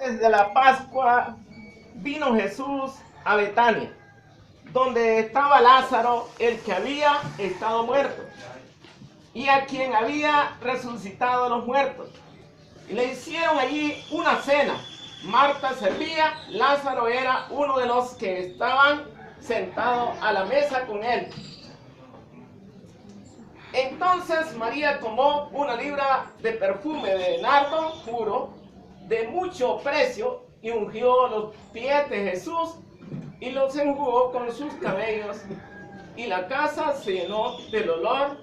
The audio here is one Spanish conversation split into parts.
antes de la Pascua vino Jesús a Betania, donde estaba Lázaro, el que había estado muerto, y a quien había resucitado de los muertos. Y le hicieron allí una cena. Marta servía, Lázaro era uno de los que estaban sentados a la mesa con él. Entonces María tomó una libra de perfume de nardo puro, de mucho precio, y ungió los pies de Jesús y los enjugó con sus cabellos, y la casa se llenó del olor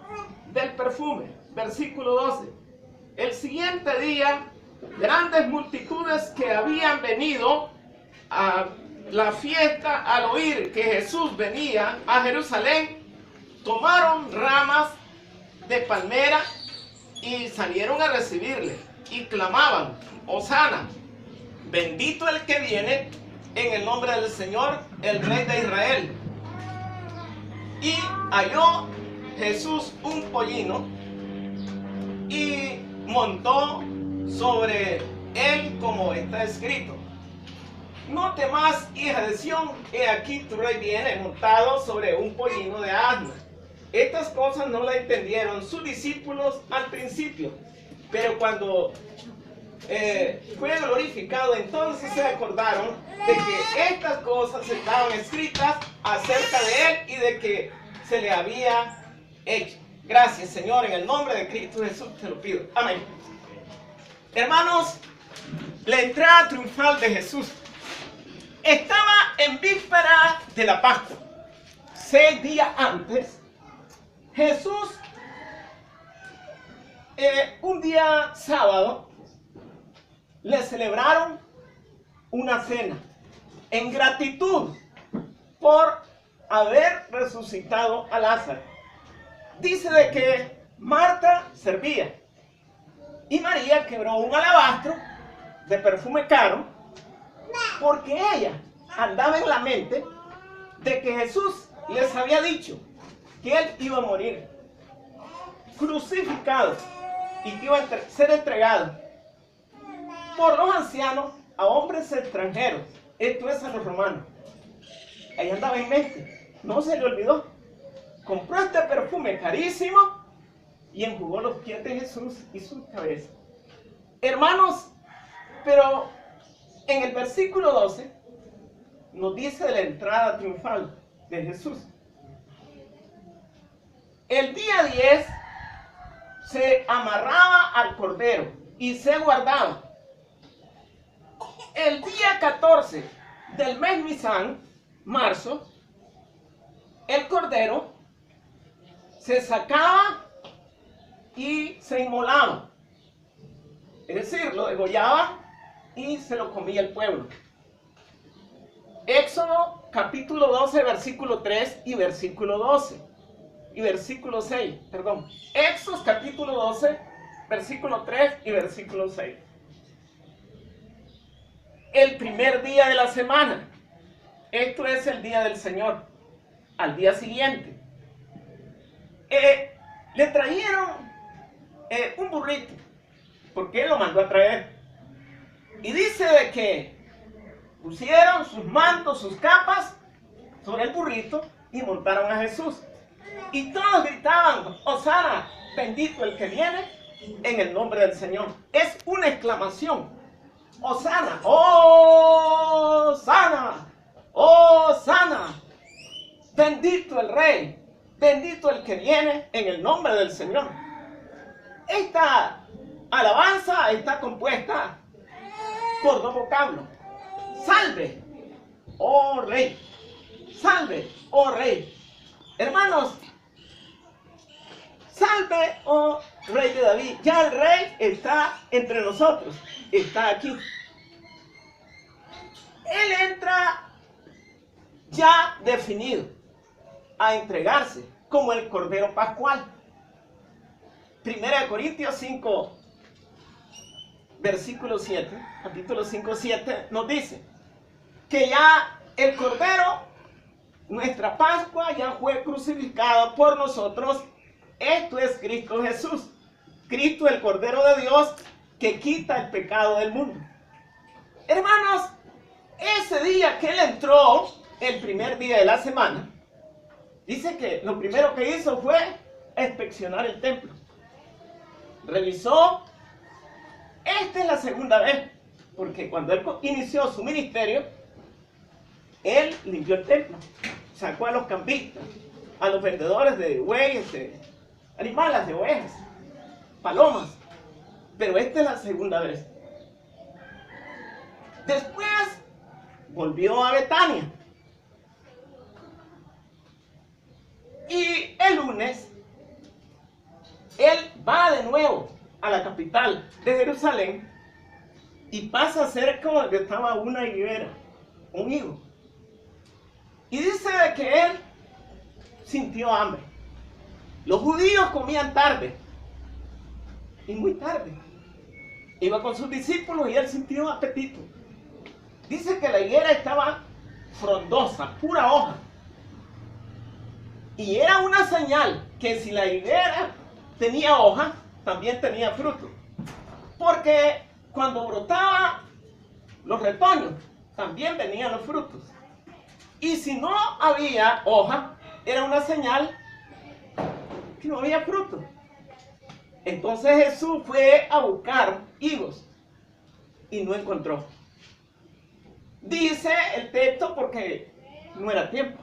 del perfume. Versículo 12. El siguiente día, grandes multitudes que habían venido a la fiesta al oír que Jesús venía a Jerusalén, tomaron ramas de palmera y salieron a recibirle y clamaban: Hosana, bendito el que viene en el nombre del Señor, el Rey de Israel. Y halló Jesús un pollino y montó sobre él, como está escrito: no temas, hija de Sión, he aquí tu rey viene montado sobre un pollino de asna. Estas cosas no las entendieron sus discípulos al principio, pero cuando fue glorificado, entonces se acordaron de que estas cosas estaban escritas acerca de él y de que se le había hecho. Gracias, Señor, en el nombre de Cristo Jesús te lo pido. Amén. Hermanos, la entrada triunfal de Jesús estaba en víspera de la Pascua. 6 días antes, Jesús, un día sábado, le celebraron una cena en gratitud por haber resucitado a Lázaro. Dice de que Marta servía y María quebró un alabastro de perfume caro, porque ella andaba en la mente de que Jesús les había dicho que él iba a morir crucificado y que iba a ser entregado por los ancianos a hombres extranjeros, esto es, a los romanos. Ella andaba en mente, no se le olvidó. Compró este perfume carísimo y enjugó los pies de Jesús y su cabeza. Hermanos, pero en el versículo 12 nos dice de la entrada triunfal de Jesús. El día 10 se amarraba al cordero y se guardaba. El día 14 del mes Nisan, marzo, el cordero se sacaba y se inmolaba. Es decir, lo degollaba y se lo comía el pueblo. Éxodo capítulo 12, versículo 3 y versículo 12. Y versículo 6, perdón. Éxodo capítulo 12, versículo 3 y versículo 6. El primer día de la semana, esto es el día del Señor, al día siguiente, le trajeron un burrito, porque él lo mandó a traer. Y dice de que pusieron sus mantos, sus capas sobre el burrito y montaron a Jesús. Y todos gritaban: Hosana, bendito el que viene en el nombre del Señor. Es una exclamación. Hosana, Hosana, Hosana, bendito el Rey, bendito el que viene en el nombre del Señor. Esta alabanza está compuesta por dos vocablos: salve, oh Rey, salve, oh Rey. Hermanos, salve, oh Rey de David. Ya el Rey está entre nosotros, está aquí. Él entra ya definido a entregarse como el Cordero Pascual. 1 Corintios 5, versículo 7, capítulo 5, 7, nos dice que ya el Cordero, nuestra Pascua, ya fue crucificado por nosotros. Esto es Cristo Jesús. Cristo, el Cordero de Dios, que quita el pecado del mundo. Hermanos, ese día que él entró, el primer día de la semana, dice que lo primero que hizo fue inspeccionar el templo. Revisó. Esta es la segunda vez, porque cuando él inició su ministerio, él limpió el templo, sacó a los campistas, a los vendedores de bueyes, de animales, de ovejas, palomas. Pero esta es la segunda vez. Después volvió a Betania. Y el lunes, él va de nuevo a la capital de Jerusalén y pasa cerca donde estaba una higuera, un higo. Y dice que él sintió hambre. Los judíos comían tarde, y muy tarde. Iba con sus discípulos y él sintió apetito. Dice que la higuera estaba frondosa, pura hoja. Y era una señal que si la higuera tenía hoja, también tenía fruto. Porque cuando brotaban los retoños, también venían los frutos. Y si no había hoja, era una señal que no había fruto. Entonces Jesús fue a buscar higos y no encontró. Dice el texto porque no era tiempo.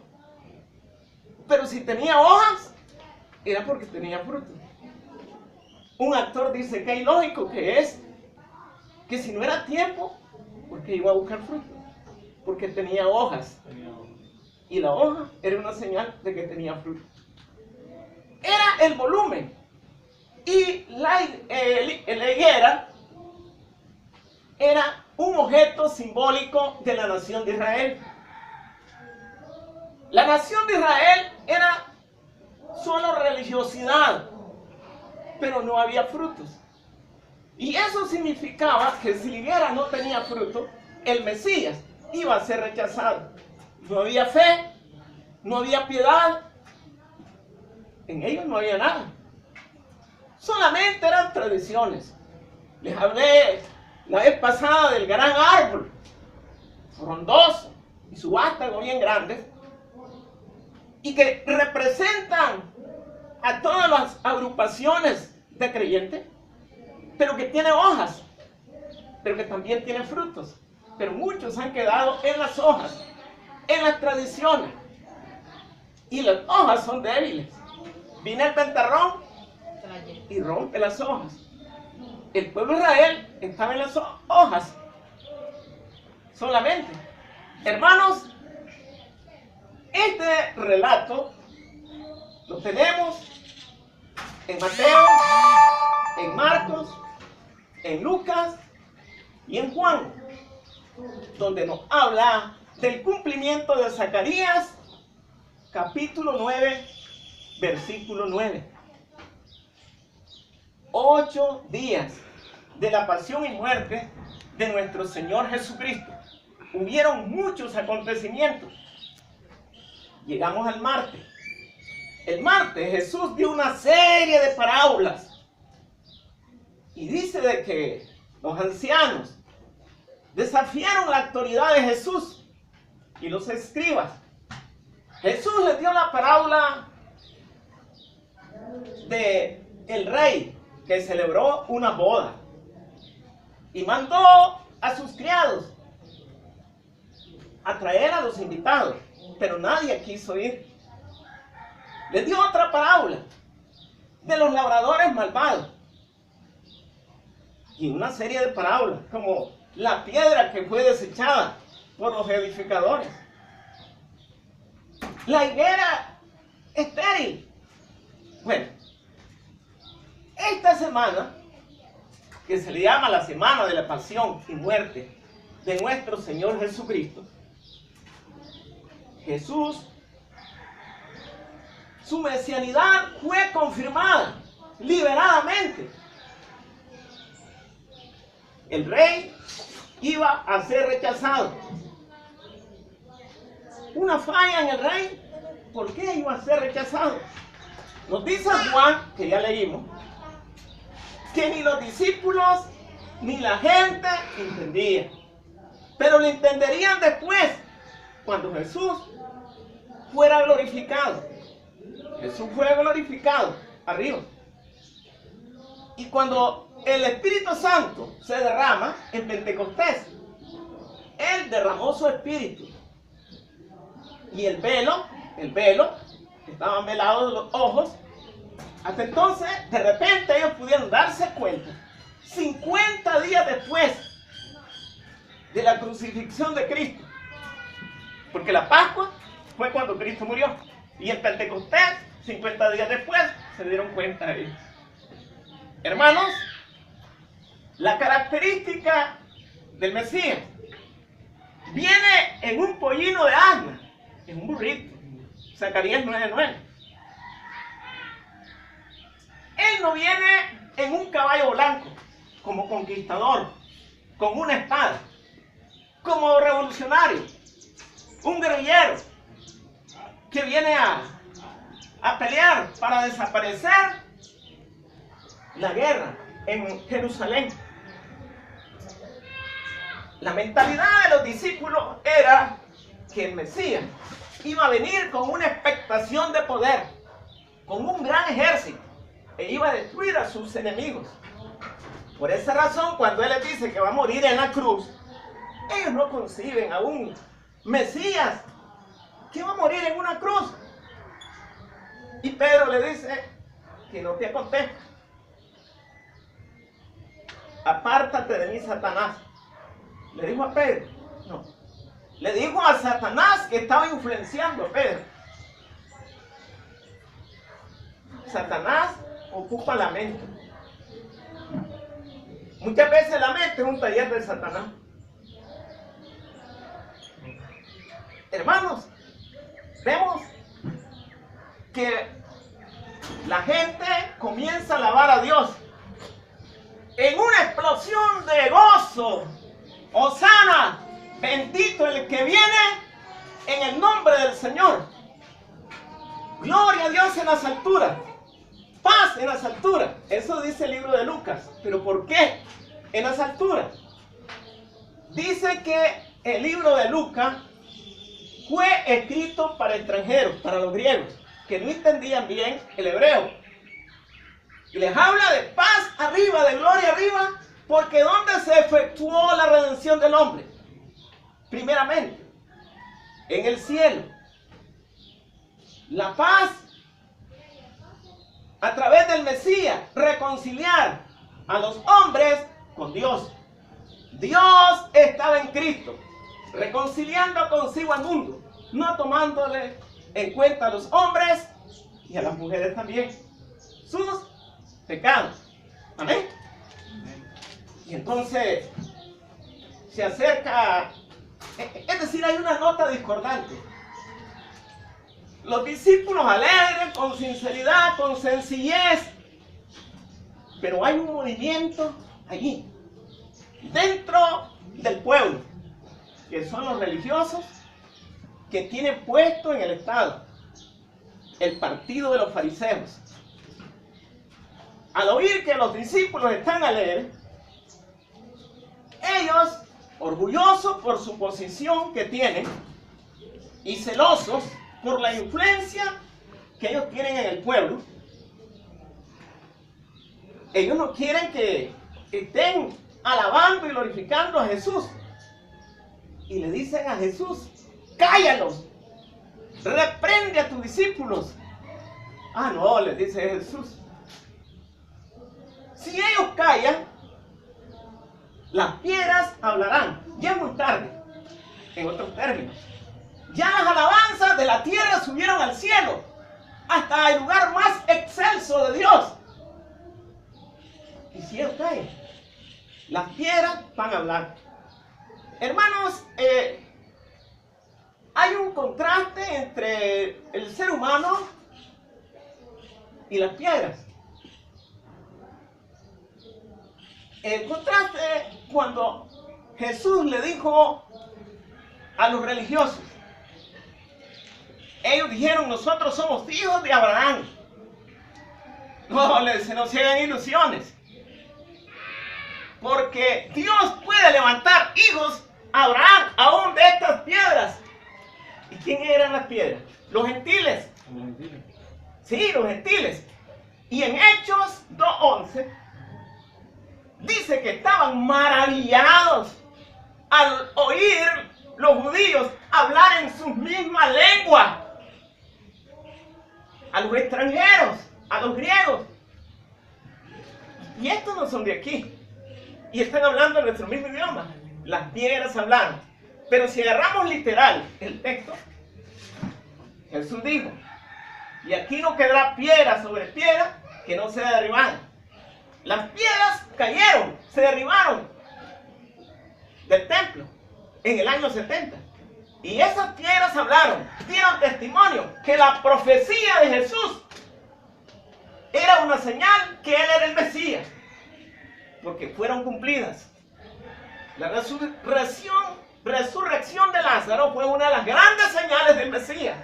Pero si tenía hojas, era porque tenía fruto. Un actor dice que es ilógico que es que si no era tiempo, porque iba a buscar fruto, porque tenía hojas. Y la hoja era una señal de que tenía fruto. Era el volumen. Y la higuera era un objeto simbólico de la nación de Israel. La nación de Israel era solo religiosidad, pero no había frutos. Y eso significaba que si la higuera no tenía fruto, el Mesías iba a ser rechazado. No había fe, no había piedad, en ellos no había nada. Solamente eran tradiciones. Les hablé la vez pasada del gran árbol, frondoso y su vástago bien grande, y que representan a todas las agrupaciones de creyentes, pero que tiene hojas, pero que también tiene frutos. Pero muchos han quedado en las hojas, en las tradiciones, y las hojas son débiles. Viene el ventarrón y rompe las hojas. El pueblo de Israel estaba en las hojas solamente. Hermanos, este relato lo tenemos en Mateo, en Marcos, en Lucas y en Juan, donde nos habla del cumplimiento de Zacarías, capítulo 9, versículo 9. 8 días de la pasión y muerte de nuestro Señor Jesucristo. Hubieron muchos acontecimientos. Llegamos al martes. El martes Jesús dio una serie de parábolas. Y dice de que los ancianos desafiaron la autoridad de Jesús y los escribas. Jesús les dio la parábola de el rey que celebró una boda y mandó a sus criados a traer a los invitados, pero nadie quiso ir. Les dio otra parábola de los labradores malvados y una serie de parábolas como la piedra que fue desechada por los edificadores, la higuera estéril. Bueno, esta semana, que se le llama la semana de la pasión y muerte de nuestro Señor Jesucristo, Jesús, su mesianidad fue confirmada liberadamente. El rey iba a ser rechazado. Una falla en el rey. ¿Por qué iba a ser rechazado? Nos dice Juan, que ya leímos, que ni los discípulos ni la gente entendían. Pero lo entenderían después, cuando Jesús fuera glorificado. Jesús fue glorificado arriba. Y cuando el Espíritu Santo se derrama en Pentecostés, Él derramó su Espíritu. Y el velo, estaban velados los ojos. Hasta entonces, de repente ellos pudieron darse cuenta, 50 días después de la crucifixión de Cristo. Porque la Pascua fue cuando Cristo murió. Y el Pentecostés, 50 días después, se dieron cuenta de ellos. Hermanos, la característica del Mesías viene en un pollino de asna, en un burrito. Zacarías 9:9. Él no viene en un caballo blanco, como conquistador, con una espada, como revolucionario, un guerrillero que viene a pelear para desaparecer la guerra en Jerusalén. La mentalidad de los discípulos era que el Mesías iba a venir con una expectación de poder, con un gran ejército, e iba a destruir a sus enemigos. Por esa razón, cuando Él les dice que va a morir en la cruz, ellos no conciben a un Mesías que va a morir en una cruz. Y Pedro le dice que no te acontezca. Apártate de mí, Satanás. Le dijo a Pedro, no. Le dijo a Satanás que estaba influenciando a Pedro. Satanás ocupa la mente. Muchas veces la mente es un taller de Satanás. Hermanos, vemos que la gente comienza a alabar a Dios en una explosión de gozo. Hosana, bendito el que viene en el nombre del Señor. Gloria a Dios en las alturas, paz en las alturas. Eso dice el libro de Lucas. ¿Pero por qué en las alturas? Dice que el libro de Lucas fue escrito para extranjeros, para los griegos, que no entendían bien el hebreo. Y les habla de paz arriba, de gloria arriba, porque ¿dónde se efectuó la redención del hombre? Primeramente, en el cielo. La paz a través del Mesías, reconciliar a los hombres con Dios. Dios estaba en Cristo, reconciliando consigo al mundo, no tomándole en cuenta a los hombres y a las mujeres también sus pecados. Amén. Y entonces se acerca, es decir, hay una nota discordante. Los discípulos alegres, con sinceridad, con sencillez, pero hay un movimiento allí, dentro del pueblo, que son los religiosos que tienen puesto en el Estado el partido de los fariseos. Al oír que los discípulos están alegres, ellos, orgullosos por su posición que tienen y celosos por la influencia que ellos tienen en el pueblo, ellos no quieren que estén alabando y glorificando a Jesús. Y le dicen a Jesús: cállalos, reprende a tus discípulos. Ah, no, les dice Jesús, si ellos callan, las piedras hablarán. Ya es muy tarde. En otros términos, ya las alabanzas de la tierra subieron al cielo, hasta el lugar más excelso de Dios. Y si ellos caen, las piedras van a hablar. Hermanos, hay un contraste entre el ser humano y las piedras. El contraste cuando Jesús le dijo a los religiosos, ellos dijeron: nosotros somos hijos de Abraham. No, se nos hagan ilusiones, porque Dios puede levantar hijos a Abraham, aún de estas piedras. ¿Y quién eran las piedras? Los gentiles. Sí, los gentiles. Y en Hechos 2:11 dice que estaban maravillados al oír los judíos hablar en sus mismas lenguas. A los extranjeros, a los griegos. Y estos no son de aquí. Y están hablando en nuestro mismo idioma. Las piedras hablaron. Pero si agarramos literal el texto, Jesús dijo, y aquí no quedará piedra sobre piedra que no sea derribada. Las piedras cayeron, se derribaron del templo en el año 70. Y esas piedras hablaron, dieron testimonio que la profecía de Jesús era una señal que Él era el Mesías, porque fueron cumplidas. La resurrección de Lázaro fue una de las grandes señales del Mesías.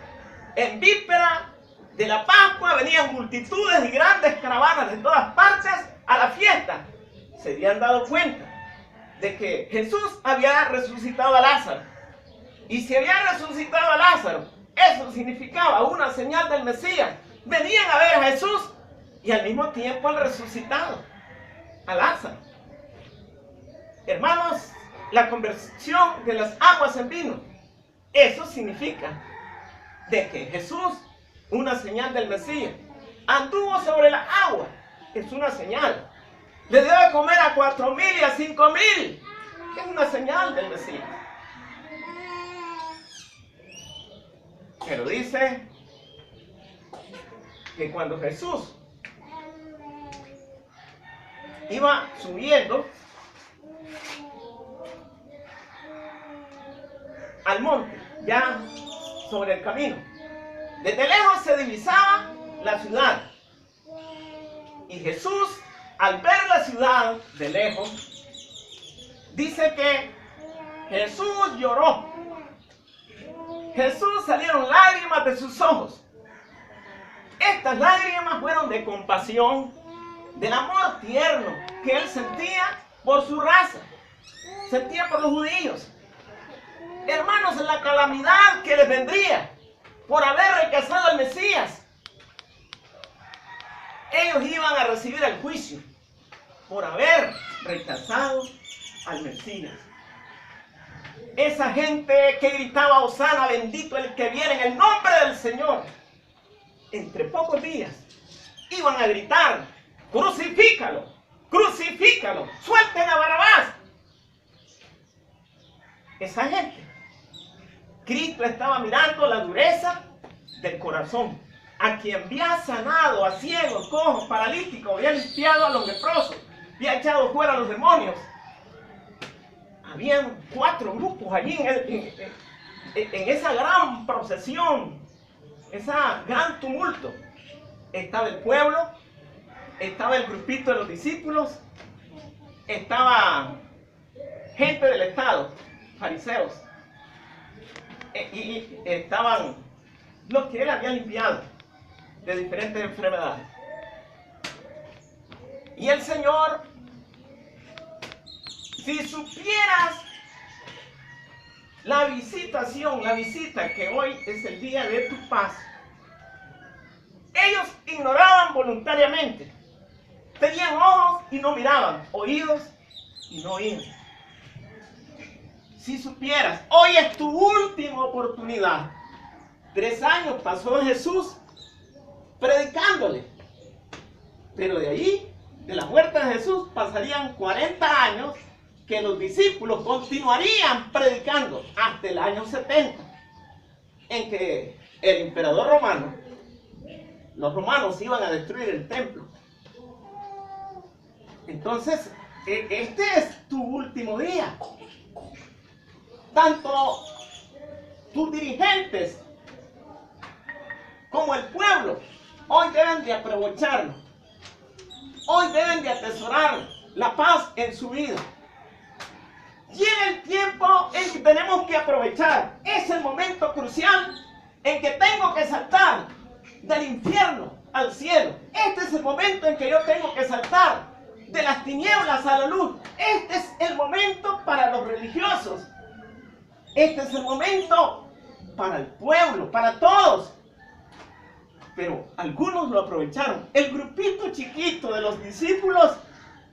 En víspera de la Pascua venían multitudes y grandes caravanas de todas partes a la fiesta. Se habían dado cuenta de que Jesús había resucitado a Lázaro. Y si había resucitado a Lázaro, eso significaba una señal del Mesías. Venían a ver a Jesús y al mismo tiempo al resucitado, a Lázaro. Hermanos, la conversión de las aguas en vino, eso significa de que Jesús, una señal del Mesías, anduvo sobre la agua, es una señal. Le dio de comer a 4,000 y a 5,000, es una señal del Mesías. Pero dice que cuando Jesús iba subiendo al monte, ya sobre el camino, desde lejos se divisaba la ciudad. Y Jesús, al ver la ciudad de lejos, dice que Jesús lloró. Jesús salieron lágrimas de sus ojos. Estas lágrimas fueron de compasión, del amor tierno que Él sentía por su raza, sentía por los judíos. Hermanos, en la calamidad que les vendría por haber rechazado al Mesías, ellos iban a recibir el juicio por haber rechazado al Mesías. Esa gente que gritaba Hosana, bendito el que viene en el nombre del Señor, entre pocos días iban a gritar, crucifícalo, crucifícalo, suelten a Barrabás. Esa gente, Cristo estaba mirando la dureza del corazón, a quien había sanado a ciegos, cojos, paralíticos, había limpiado a los leprosos, había echado fuera a los demonios. Habían 4 grupos allí en esa gran procesión, ese gran tumulto. Estaba el pueblo, estaba el grupito de los discípulos, estaba gente del Estado, fariseos, y estaban los que Él había limpiado de diferentes enfermedades. Y el Señor, si supieras la visita que hoy es el día de tu paz, ellos ignoraban voluntariamente. Tenían ojos y no miraban, oídos y no oían. Si supieras, hoy es tu última oportunidad. 3 años pasó Jesús predicándole. Pero de ahí, de la muerte de Jesús, pasarían 40 años que los discípulos continuarían predicando hasta el año 70, en que el emperador romano, los romanos iban a destruir el templo. Entonces, este es tu último día. Tanto tus dirigentes como el pueblo hoy deben de aprovecharlo. Hoy deben de atesorar la paz en su vida. Llega el tiempo en que tenemos que aprovechar. Es el momento crucial en que tengo que saltar del infierno al cielo. Este es el momento en que yo tengo que saltar de las tinieblas a la luz. Este es el momento para los religiosos Este es el momento para el pueblo, para todos. Pero algunos lo aprovecharon. El grupito chiquito de los discípulos,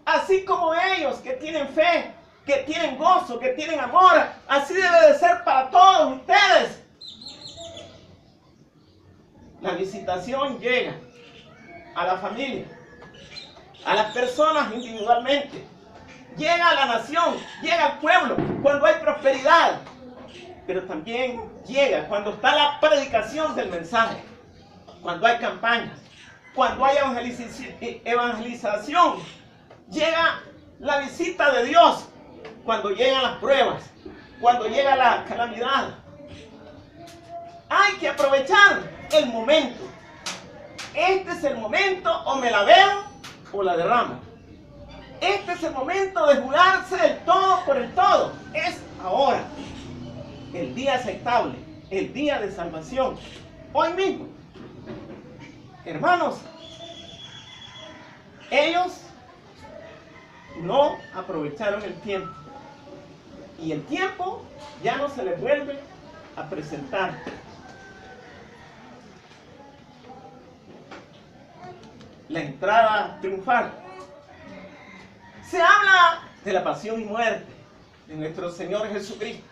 así como ellos que tienen fe, que tienen gozo, que tienen amor, así debe de ser para todos ustedes. La visitación llega a la familia, a las personas individualmente, llega a la nación, llega al pueblo cuando hay prosperidad, pero también llega cuando está la predicación del mensaje, cuando hay campañas, cuando hay evangelización, llega la visita de Dios, cuando llegan las pruebas, cuando llega la calamidad. Hay que aprovechar el momento. Este es el momento, o me la veo o la derramo. Este es el momento de jugarse el todo por el todo. Es ahora. El día aceptable, el día de salvación. Hoy mismo. Hermanos, ellos no aprovecharon el tiempo. Y el tiempo ya no se les vuelve a presentar. La entrada triunfal. Se habla de la pasión y muerte de nuestro Señor Jesucristo.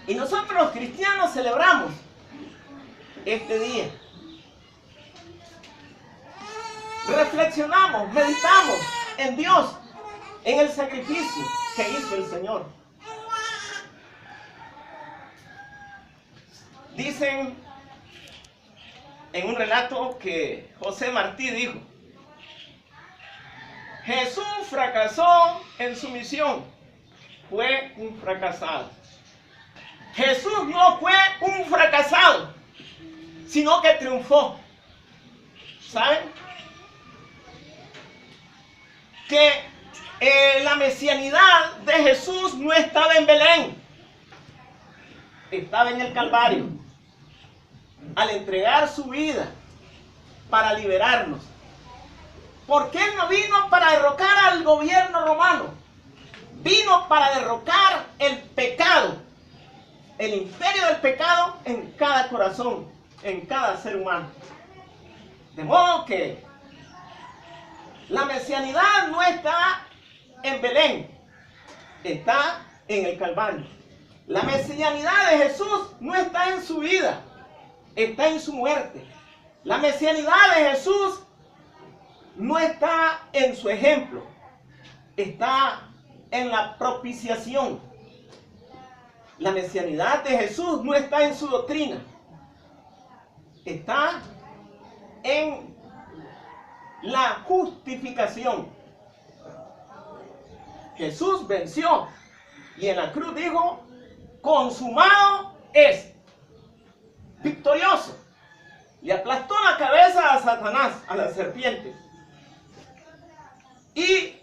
Y nosotros los cristianos celebramos este día. Reflexionamos, meditamos en Dios, en el sacrificio que hizo el Señor. Dicen en un relato que José Martí dijo: Jesús fracasó en su misión, fue un fracasado. Jesús no fue un fracasado, sino que triunfó. ¿Saben? Que la mesianidad de Jesús no estaba en Belén, estaba en el Calvario. Al entregar su vida para liberarnos. Porque Él no vino para derrocar al gobierno romano. Vino para derrocar el pecado. El imperio del pecado en cada corazón, en cada ser humano. De modo que la mesianidad no está en Belén, está en el Calvario. La mesianidad de Jesús no está en su vida, está en su muerte. La mesianidad de Jesús no está en su ejemplo, está en la propiciación. La mesianidad de Jesús no está en su doctrina, está en la justificación. Jesús venció y en la cruz dijo: consumado es. Victorioso. Le aplastó la cabeza a Satanás, a la serpiente. Y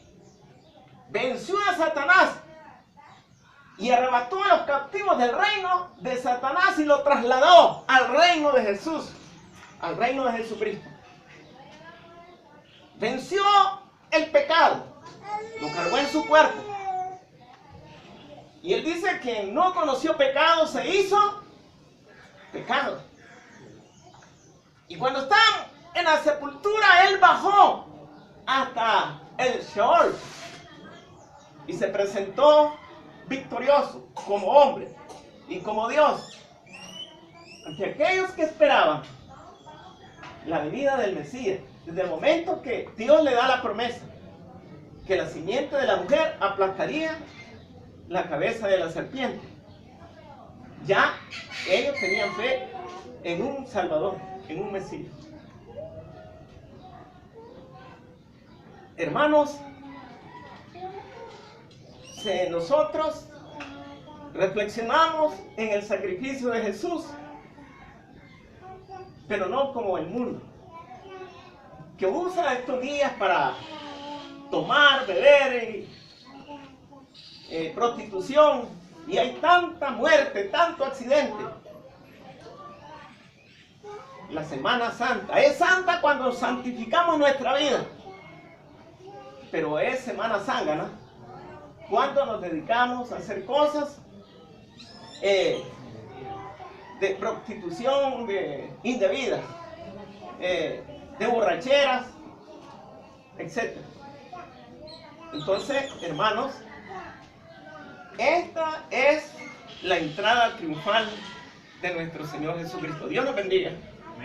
venció a Satanás. Y arrebató a los cautivos del reino de Satanás y lo trasladó al reino de Jesús, al reino de Jesucristo. Venció el pecado, lo cargó en su cuerpo. Y él dice que no conoció pecado, se hizo pecado. Y cuando está en la sepultura, él bajó hasta el Sheol y se presentó victorioso como hombre y como Dios ante aquellos que esperaban la venida del Mesías. Desde el momento que Dios le da la promesa que la simiente de la mujer aplastaría la cabeza de la serpiente, ya ellos tenían fe en un Salvador, en un Mesías. Hermanos, si nosotros reflexionamos en el sacrificio de Jesús, pero no como el mundo, que usa estos días para tomar, beber, prostitución, y hay tanta muerte, tanto accidente. La Semana Santa es santa cuando santificamos nuestra vida, pero es Semana Zángana cuando nos dedicamos a hacer cosas de prostitución indebida, de borracheras, etc. Entonces, hermanos, esta es la entrada triunfal de nuestro Señor Jesucristo. Dios nos bendiga.